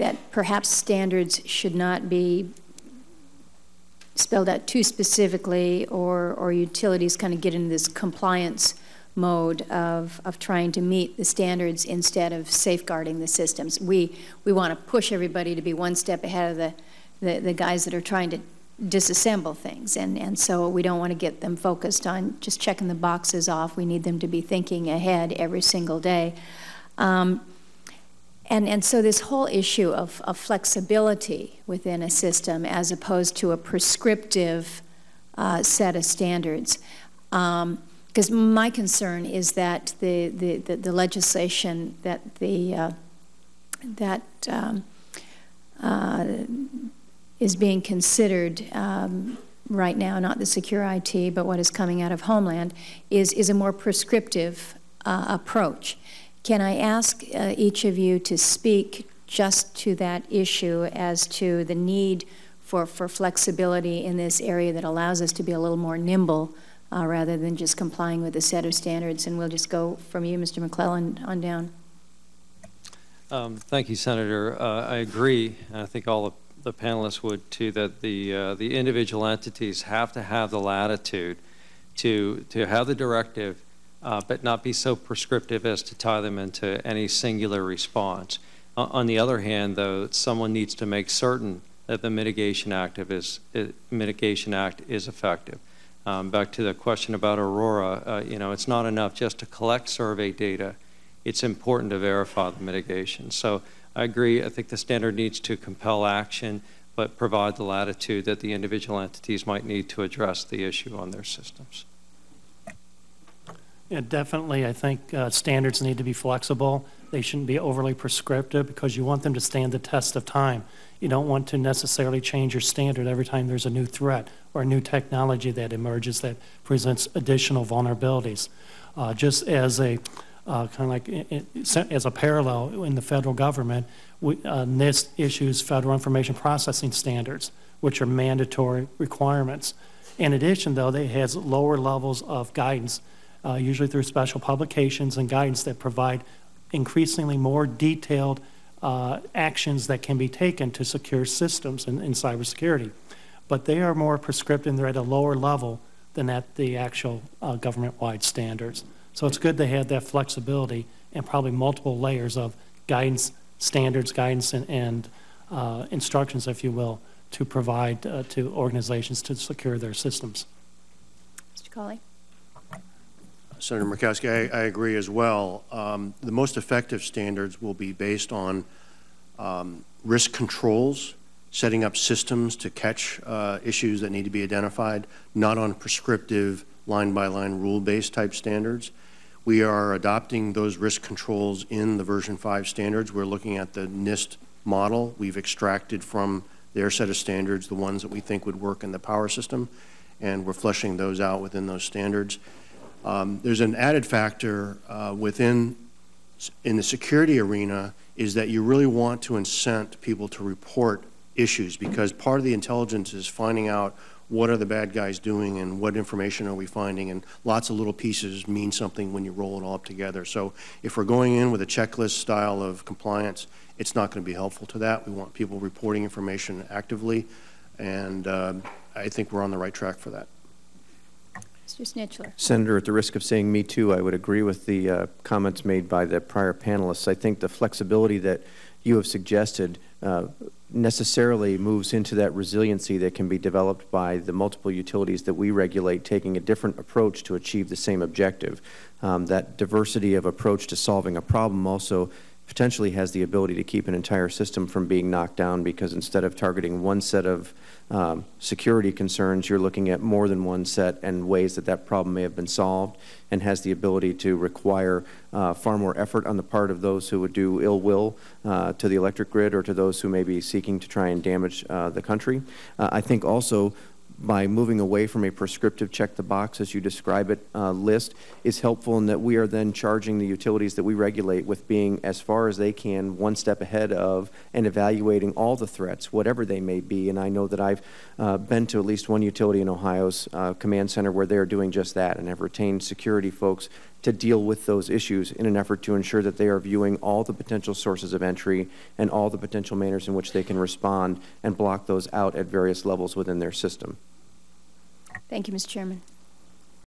that perhaps standards should not be spelled out too specifically, or utilities kind of get into this compliance mode of trying to meet the standards instead of safeguarding the systems. We want to push everybody to be one step ahead of the guys that are trying to disassemble things, and so we don't want to get them focused on just checking the boxes off. We need them to be thinking ahead every single day. And so this whole issue of flexibility within a system as opposed to a prescriptive set of standards, because my concern is that the legislation that is being considered right now, not the Secure IT, but what is coming out of Homeland, is a more prescriptive approach. Can I ask each of you to speak just to that issue as to the need for flexibility in this area that allows us to be a little more nimble rather than just complying with a set of standards? And we'll just go from you, Mr. McClellan, on down. Thank you, Senator. I agree, and I think all of the panelists would too, that the individual entities have to have the latitude to have the directive, but not be so prescriptive as to tie them into any singular response. On the other hand, though, someone needs to make certain that the mitigation act is effective. Back to the question about Aurora, you know, it's not enough just to collect survey data. It's important to verify the mitigation. So I agree. I think the standard needs to compel action, but provide the latitude that the individual entities might need to address the issue on their systems. Yeah, definitely. I think standards need to be flexible. They shouldn't be overly prescriptive because you want them to stand the test of time. You don't want to necessarily change your standard every time there's a new threat or a new technology that emerges that presents additional vulnerabilities. Just as a kind of like as a parallel in the federal government, NIST issues federal information processing standards, which are mandatory requirements. In addition, though, they has lower levels of guidance, usually through special publications and guidance that provide increasingly more detailed actions that can be taken to secure systems in cybersecurity. But they are more prescriptive and they're at a lower level than at the actual government-wide standards. So it's good they had that flexibility and probably multiple layers of guidance, standards, guidance, and instructions, if you will, to provide to organizations to secure their systems. Mr. Cawley. Senator Murkowski, I agree as well. The most effective standards will be based on risk controls, setting up systems to catch issues that need to be identified, not on prescriptive line-by-line rule-based type standards. We are adopting those risk controls in the version 5 standards. We're looking at the NIST model. We've extracted from their set of standards the ones that we think would work in the power system, and we're fleshing those out within those standards. There's an added factor in the security arena is that you really want to incent people to report issues, because part of the intelligence is finding out what are the bad guys doing and what information are we finding, and lots of little pieces mean something when you roll it all up together. So if we're going in with a checklist style of compliance, it's not going to be helpful to that. We want people reporting information actively, and I think we're on the right track for that. Mr. Snitchler. Senator, at the risk of saying me too, I would agree with the comments made by the prior panelists. I think the flexibility that you have suggested necessarily moves into that resiliency that can be developed by the multiple utilities that we regulate, taking a different approach to achieve the same objective. That diversity of approach to solving a problem also potentially has the ability to keep an entire system from being knocked down, because instead of targeting one set of security concerns, you're looking at more than one set and ways that that problem may have been solved, and has the ability to require far more effort on the part of those who would do ill will to the electric grid, or to those who may be seeking to try and damage the country. I think also by moving away from a prescriptive check the box, as you describe it, list is helpful in that we are then charging the utilities that we regulate with being as far as they can one step ahead of and evaluating all the threats, whatever they may be. And I know that I've been to at least one utility in Ohio's command center where they're doing just that, and have retained security folks to deal with those issues in an effort to ensure that they are viewing all the potential sources of entry and all the potential manners in which they can respond and block those out at various levels within their system. Thank you, Mr. Chairman.